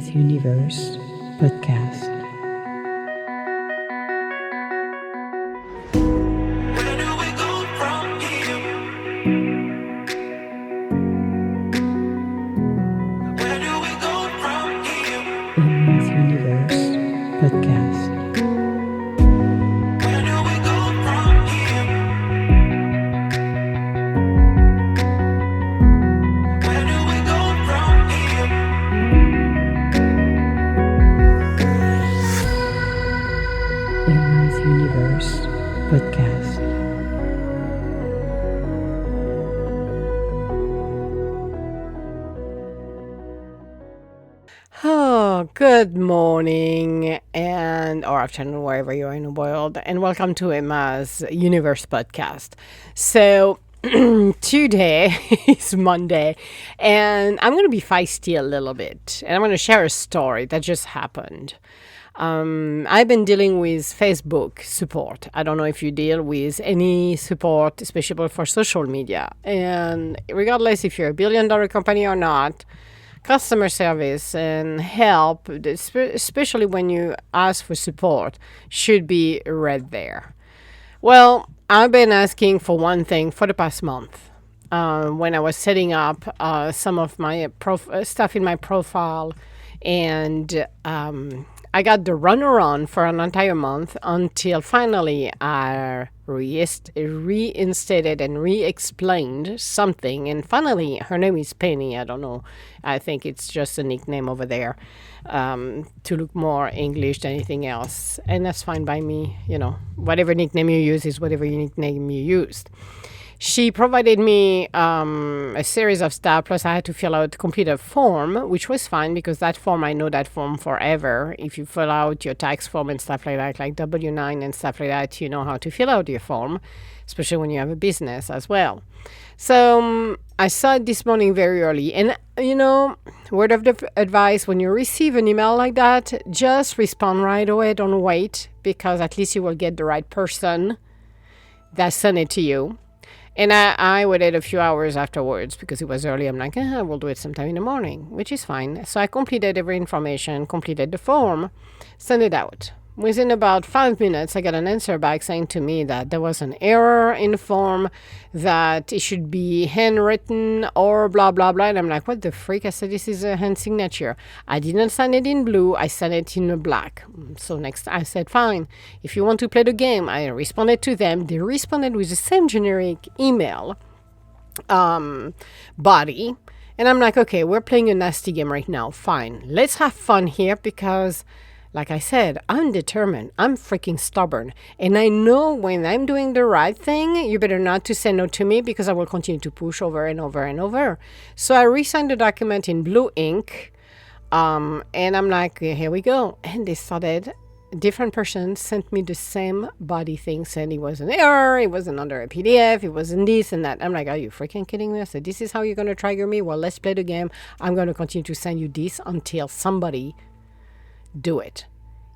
Emma's Universe podcast. Where do we go from here? Where do we go from here? Emma's Universe podcast. Where do we go from here? Where do we go from here? Emma's Universe podcast. Oh, good morning and or afternoon, wherever you are in the world, and welcome to Emma's Universe podcast. So today is Monday, and I'm going to be feisty a little bit, and I'm going to share a story that just happened. I've been dealing with Facebook support. I don't know if you deal with any support, especially for social media. And regardless if you're a billion-dollar company or not, customer service and help, especially when you ask for support, should be right there. Well, I've been asking for one thing for the past month. When I was setting up some of my stuff in my profile, and I got the runaround for an entire month until finally I reinstated and re-explained something. And finally, her name is Penny. I don't know. I think it's just a nickname over there to look more English than anything else. And that's fine by me. You know, whatever nickname you use is whatever nickname you used. She provided me a series of stuff, plus I had to complete a form, which was fine because that form, I know that form forever. If you fill out your tax form and stuff like that, like W-9 and stuff like that, you know how to fill out your form, especially when you have a business as well. So I saw it this morning very early. And, you know, word of advice, when you receive an email like that, just respond right away. Don't wait, because at least you will get the right person that sent it to you. And I waited a few hours afterwards because it was early. I'm like, we'll do it sometime in the morning, which is fine. So I completed every information, completed the form, sent it out. Within about 5 minutes, I got an answer back saying to me that there was an error in the form, that it should be handwritten or blah, blah, blah. And I'm like, what the freak? I said, this is a hand signature. I didn't sign it in blue. I signed it in black. So next, I said, fine. If you want to play the game, I responded to them. They responded with the same generic email body. And I'm like, okay, we're playing a nasty game right now. Fine. Let's have fun here because, like I said, I'm determined. I'm freaking stubborn. And I know when I'm doing the right thing, you better not to say no to me because I will continue to push over and over and over. So I re-signed the document in blue ink. And I'm like, here we go. And they started, different person sent me the same body thing, saying it was an error, it wasn't under a PDF, it wasn't this and that. I'm like, are you freaking kidding me? I said, this is how you're going to trigger me? Well, let's play the game. I'm going to continue to send you this until somebody do it.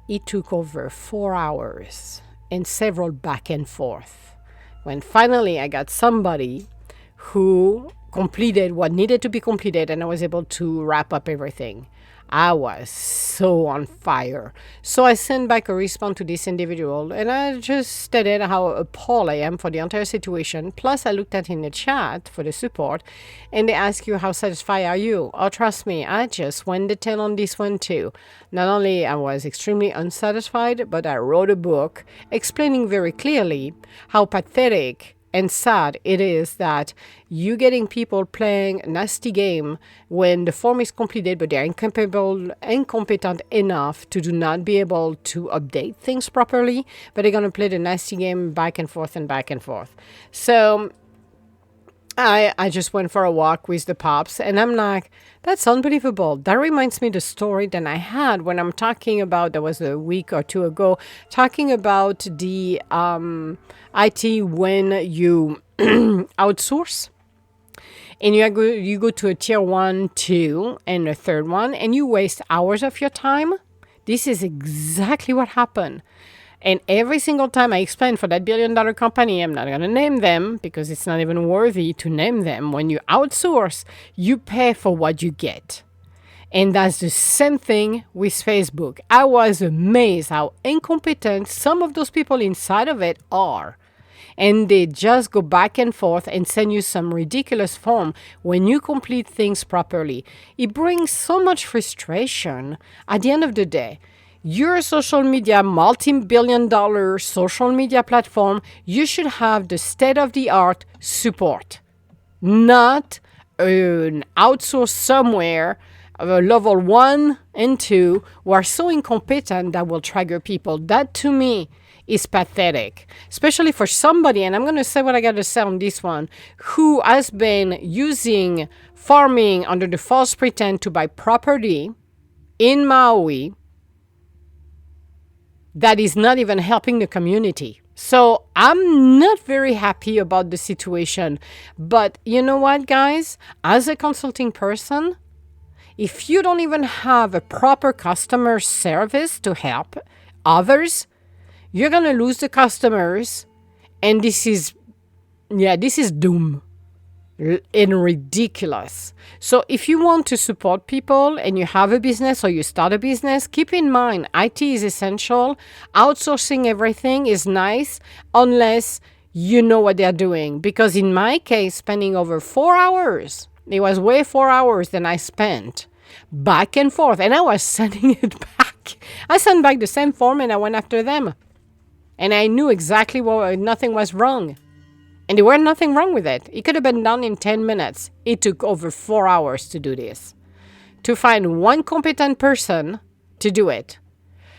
It took over 4 hours and several back and forth. When finally I got somebody who completed what needed to be completed and I was able to wrap up everything, I was so on fire. So I sent back a response to this individual and I just stated how appalled I am for the entire situation. Plus I looked at in the chat for the support and they ask you, how satisfied are you? Oh, trust me, I just went the tail on this one too. Not only I was extremely unsatisfied, but I wrote a book explaining very clearly how pathetic and sad it is that you getting people playing a nasty game when the form is completed, but they're incompetent enough to do not be able to update things properly, but they're going to play the nasty game back and forth and back and forth. So I just went for a walk with the pups and I'm like, that's unbelievable. That reminds me the story that I had when I'm talking about, that was a week or two ago, talking about the IT when you outsource and you go to a tier 1, 2, and a third one and you waste hours of your time. This is exactly what happened. And every single time I explain for that billion-dollar company, I'm not going to name them because it's not even worthy to name them. When you outsource, you pay for what you get. And that's the same thing with Facebook. I was amazed how incompetent some of those people inside of it are. And they just go back and forth and send you some ridiculous form when you complete things properly. It brings so much frustration. At the end of the day, you're a social media, multi-billion-dollar social media platform. You should have the state-of-the-art support, not an outsource somewhere, level 1 and 2, who are so incompetent that will trigger people. That, to me, is pathetic, especially for somebody, and I'm going to say what I got to say on this one, who has been using farming under the false pretense to buy property in Maui that is not even helping the community. So I'm not very happy about the situation. But you know what, guys? As a consulting person, if you don't even have a proper customer service to help others, you're going to lose the customers, and this is doom and ridiculous. So if you want to support people and you have a business or you start a business, keep in mind, IT is essential. Outsourcing everything is nice unless you know what they're doing. Because in my case, spending over 4 hours, it was way 4 hours than I spent back and forth, and I was sending it back. I sent back the same form and I went after them. And I knew exactly nothing was wrong. And there was nothing wrong with it. It could have been done in 10 minutes. It took over 4 hours to do this. To find one competent person to do it.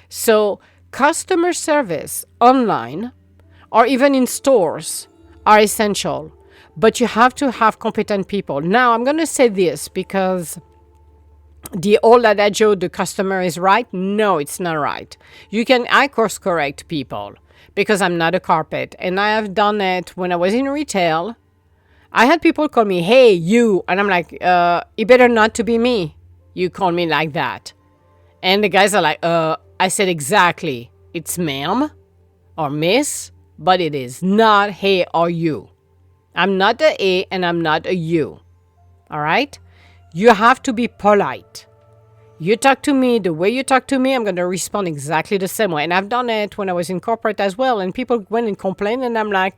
So customer service online or even in stores are essential. But you have to have competent people. Now, I'm going to say this because the old adagio, the customer is right. No, it's not right. I course correct people because I'm not a carpet. And I have done it when I was in retail. I had people call me, hey, you. And I'm like, it better not to be me. You call me like that. And the guys are like, I said exactly. It's ma'am or miss, but it is not hey or you. I'm not a and I'm not a you. All right? You have to be polite. You talk to me the way you talk to me, I'm going to respond exactly the same way. And I've done it when I was in corporate as well. And people went and complained, and I'm like,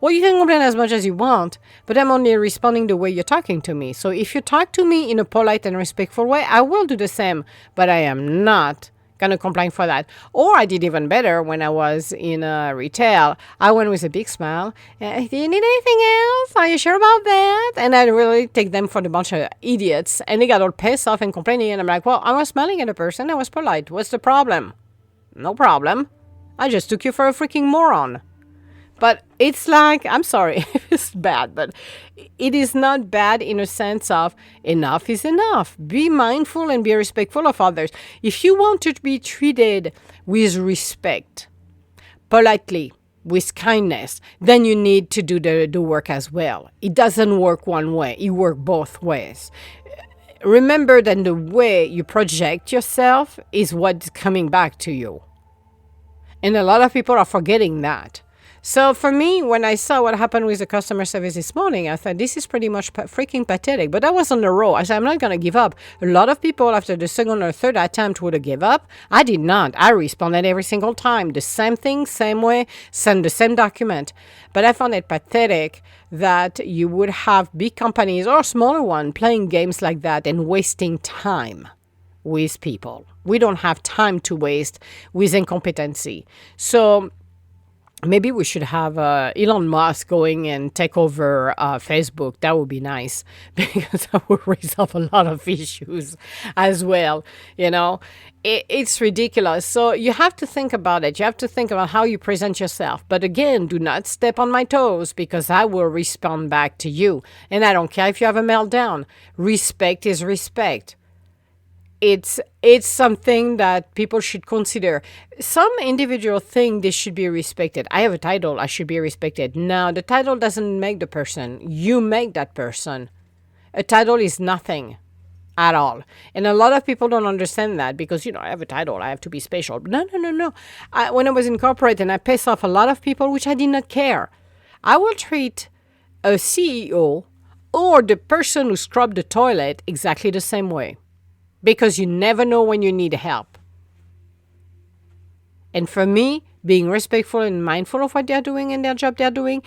well, you can complain as much as you want, but I'm only responding the way you're talking to me. So if you talk to me in a polite and respectful way, I will do the same, but I am not going to complain for that. Or I did even better when I was in retail. I went with a big smile. Do you need anything else? Are you sure about that? And I really take them for a bunch of idiots. And they got all pissed off and complaining. And I'm like, well, I was smiling at a person. I was polite. What's the problem? No problem. I just took you for a freaking moron. But it's like, I'm sorry, it's bad, but it is not bad in a sense of enough is enough. Be mindful and be respectful of others. If you want to be treated with respect, politely, with kindness, then you need to do the work as well. It doesn't work one way. It works both ways. Remember that the way you project yourself is what's coming back to you. And a lot of people are forgetting that. So for me, when I saw what happened with the customer service this morning, I thought this is pretty much freaking pathetic. But I was on the roll. I said, I'm not going to give up. A lot of people after the second or third attempt would have given up. I did not. I responded every single time. The same thing, same way, send the same document. But I found it pathetic that you would have big companies or smaller ones playing games like that and wasting time with people. We don't have time to waste with incompetency. So maybe we should have Elon Musk going and take over Facebook. That would be nice because that would resolve a lot of issues as well. You know, it's ridiculous. So you have to think about it. You have to think about how you present yourself. But again, do not step on my toes because I will respond back to you. And I don't care if you have a meltdown. Respect is respect. It's something that people should consider. Some individual think they should be respected. I have a title, I should be respected. No, the title doesn't make the person. You make that person. A title is nothing at all. And a lot of people don't understand that because, I have a title, I have to be special. No. When I was in corporate and I pissed off a lot of people, which I did not care, I will treat a CEO or the person who scrubbed the toilet exactly the same way. because you never know when you need help. And for me, being respectful and mindful of what they're doing in their job they're doing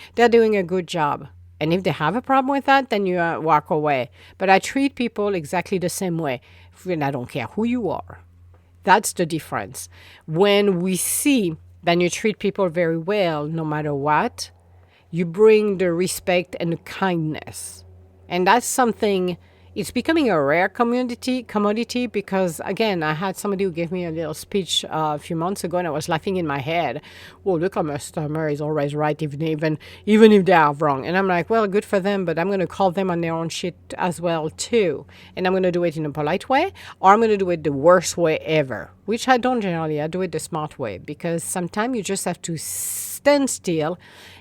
a good job. And if they have a problem with that, then you walk away. But I treat people exactly the same way. And I don't care who you are. That's the difference. When we see that you treat people very well, no matter what, you bring the respect and the kindness. And that's something, it's becoming a rare commodity because, again, I had somebody who gave me a little speech a few months ago and I was laughing in my head. Well, look, a customer is always right, even if they are wrong. And I'm like, well, good for them, but I'm going to call them on their own shit as well, too. And I'm going to do it in a polite way, or I'm going to do it the worst way ever, which I don't generally. I do it the smart way because sometimes you just have to stand still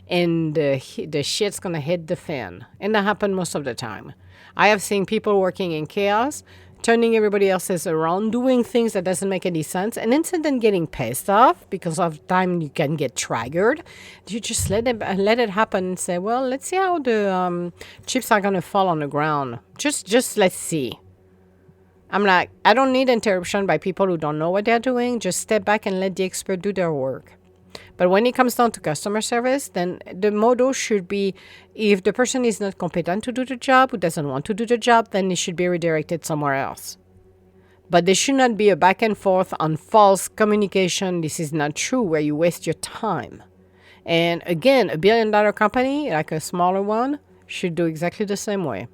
and the shit's going to hit the fan. And that happens most of the time. I have seen people working in chaos, turning everybody else's around, doing things that doesn't make any sense, and instead of getting pissed off because of time you can get triggered, you just let it happen and say, well, let's see how the chips are going to fall on the ground. Just let's see. I'm like, I don't need interruption by people who don't know what they're doing. Just step back and let the expert do their work. But when it comes down to customer service, then the motto should be, if the person is not competent to do the job, who doesn't want to do the job, then it should be redirected somewhere else. But there should not be a back and forth on false communication. This is not true, where you waste your time. And again, a $1 billion company, like a smaller one, should do exactly the same way.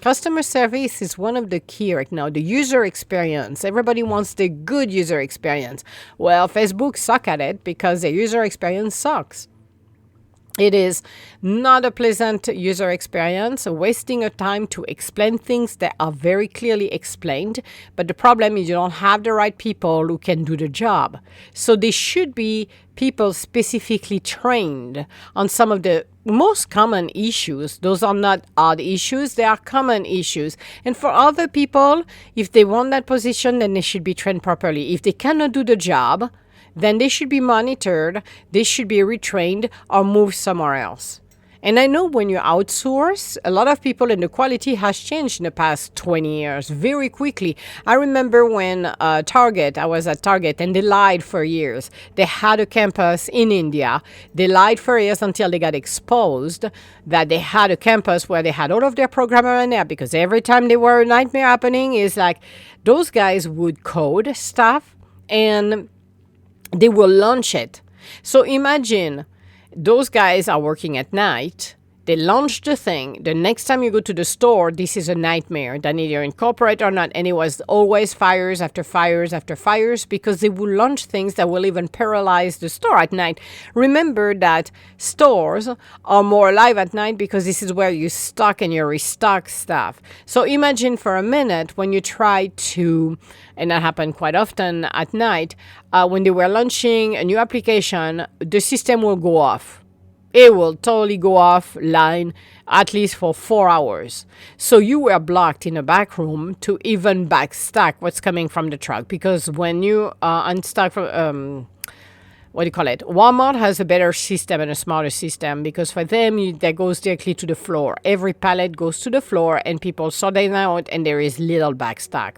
Customer service is one of the key right now, the user experience. Everybody wants the good user experience. Well, Facebook suck at it because the user experience sucks. It is not a pleasant user experience, wasting a time to explain things that are very clearly explained. But the problem is you don't have the right people who can do the job. So there should be people specifically trained on some of the most common issues. Those are not odd issues, they are common issues. And for other people, if they want that position, then they should be trained properly. If they cannot do the job, then they should be monitored, they should be retrained or moved somewhere else. And I know when you outsource, a lot of people, and the quality has changed in the past 20 years very quickly. I remember when Target, I was at Target, and they lied for years. They had a campus in India. They lied for years until they got exposed that they had a campus where they had all of their programmers in there, because every time there were a nightmare happening, is like those guys would code stuff and they will launch it. So imagine those guys are working at night. They launch the thing. The next time you go to the store, this is a nightmare. Then either incorporate or not. And it was always fires after fires after fires because they will launch things that will even paralyze the store at night. Remember that stores are more alive at night because this is where you stock and you restock stuff. So imagine for a minute when you try to, and that happened quite often at night, when they were launching a new application, the system will go off. It will totally go offline, at least for 4 hours. So you were blocked in a back room to even backstack what's coming from the truck. Because when you unstack from, Walmart has a better system and a smarter system, because for them, that goes directly to the floor. Every pallet goes to the floor and people sort them out and there is little backstack.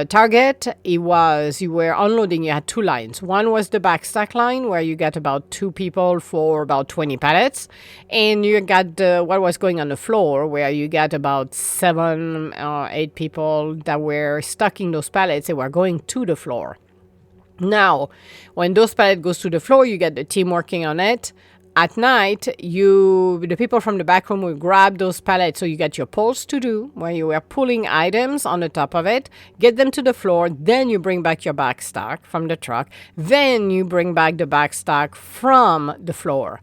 Target, you were unloading, you had two lines. One was the backstack line where you got about 2 people for about 20 pallets. And you got what was going on the floor where you got about 7 or 8 people that were stocking those pallets. They were going to the floor. Now, when those pallets goes to the floor, you get the team working on it. At night, the people from the back room will grab those pallets. So you got your pulls to do, where you were pulling items on the top of it, get them to the floor, then you bring back your backstack from the truck, then you bring back the backstack from the floor.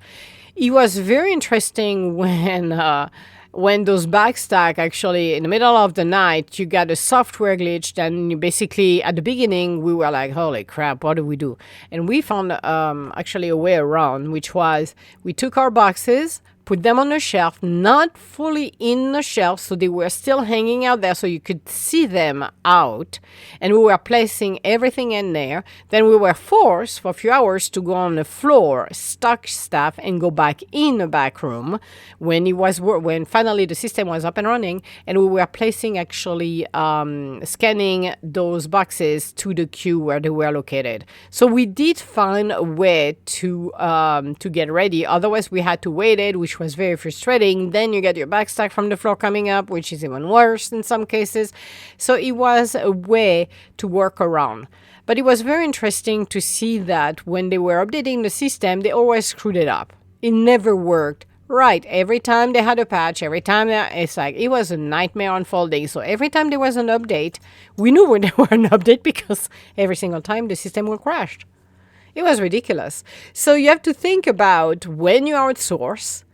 It was very interesting when those backstack, actually in the middle of the night, you got a software glitch. Then you basically, at the beginning, we were like, holy crap, what do we do? And we found actually a way around, which was we took our boxes, put them on a shelf, not fully in the shelf, so they were still hanging out there so you could see them out. And we were placing everything in there. Then we were forced for a few hours to go on the floor, stock stuff, and go back in the back room when finally the system was up and running. And we were placing actually scanning those boxes to the queue where they were located. So we did find a way to get ready. Otherwise, we had to wait it, which was very frustrating. Then you get your back stack from the floor coming up, which is even worse in some cases. So it was a way to work around. But it was very interesting to see that when they were updating the system, they always screwed it up. It never worked right. Every time they had a patch, it was a nightmare unfolding. So every time there was an update, we knew when there were an update because every single time the system would crash. It was ridiculous. So you have to think about when you outsource,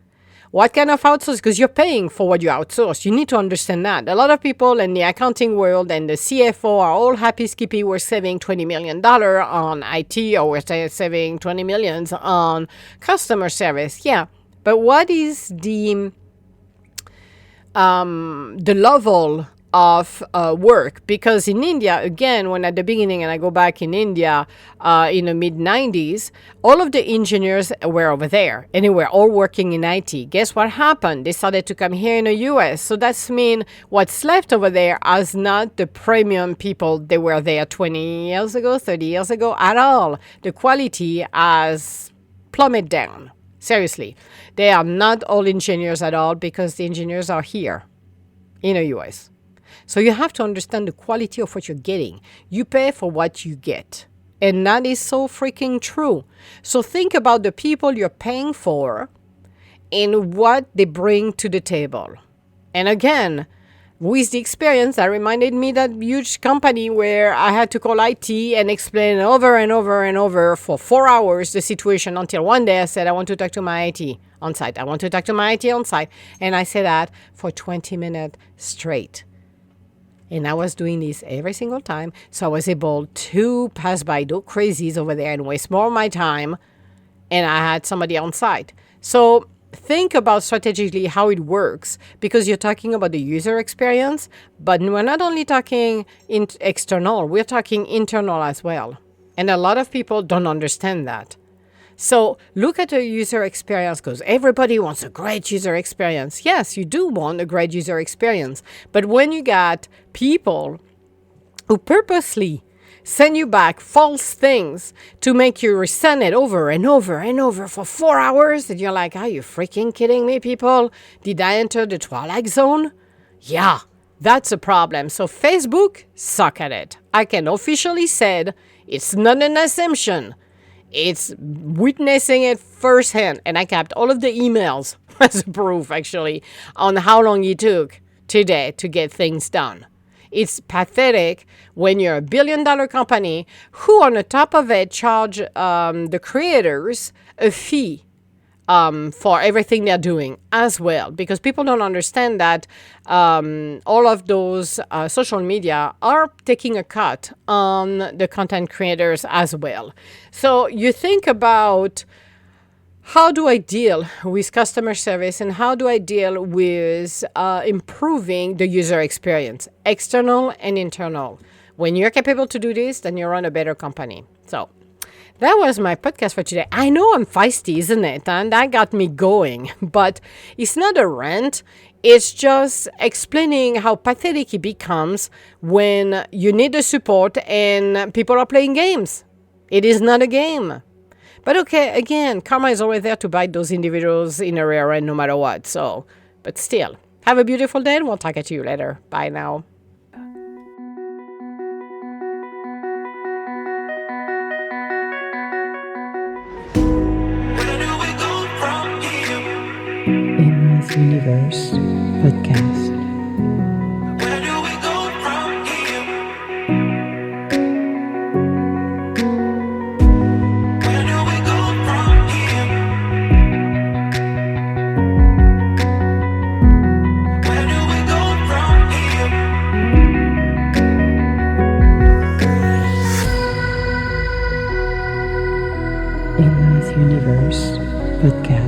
what kind of outsource, because you're paying for what you outsource. You need to understand that. A lot of people in the accounting world and the CFO are all happy-skippy. We're saving $20 million on IT, or we're saving $20 million on customer service. Yeah, but what is the level of work? Because in India, again, when at the beginning, and I go back in India in the mid-90s, all of the engineers were over there, and they were all working in IT. Guess what happened? They started to come here in the US. So that's mean what's left over there is not the premium people they were there 20 years ago, 30 years ago at all. The quality has plummeted down. Seriously. They are not all engineers at all because the engineers are here in the US. So you have to understand the quality of what you're getting. You pay for what you get. And that is so freaking true. So think about the people you're paying for and what they bring to the table. And again, with the experience, that reminded me that huge company where I had to call IT and explain over and over and over for 4 hours the situation until one day I said, I want to talk to my IT on site. I want to talk to my IT on site. And I said that for 20 minutes straight. And I was doing this every single time. So I was able to pass by those crazies over there and waste more of my time. And I had somebody on site. So think about strategically how it works, because you're talking about the user experience. But we're not only talking external, we're talking internal as well. And a lot of people don't understand that. So look at the user experience, because everybody wants a great user experience. Yes, you do want a great user experience. But when you got people who purposely send you back false things to make you resend it over and over and over for 4 hours, and you're like, are you freaking kidding me, people? Did I enter the Twilight Zone? Yeah, that's a problem. So Facebook, suck at it. I can officially say it's not an assumption. It's witnessing it firsthand. And I kept all of the emails as proof, actually, on how long it took today to get things done. It's pathetic when you're a billion-dollar company who, on the top of it, charge the creators a fee for everything they're doing as well. Because people don't understand that all of those social media are taking a cut on the content creators as well. So you think about, how do I deal with customer service and how do I deal with improving the user experience, external and internal? When you're capable to do this, then you run a better company. So that was my podcast for today. I know I'm feisty, isn't it? And that got me going. But it's not a rant. It's just explaining how pathetic it becomes when you need the support and people are playing games. It is not a game. But okay, again, karma is always there to bite those individuals in a rear end no matter what. So, but still, have a beautiful day and we'll talk to you later. Bye now. Where do we go from here? Emma's Universe Podcast. Where do we go from here? Where do we go from here? Where do we go from here? Emma's Universe Podcast.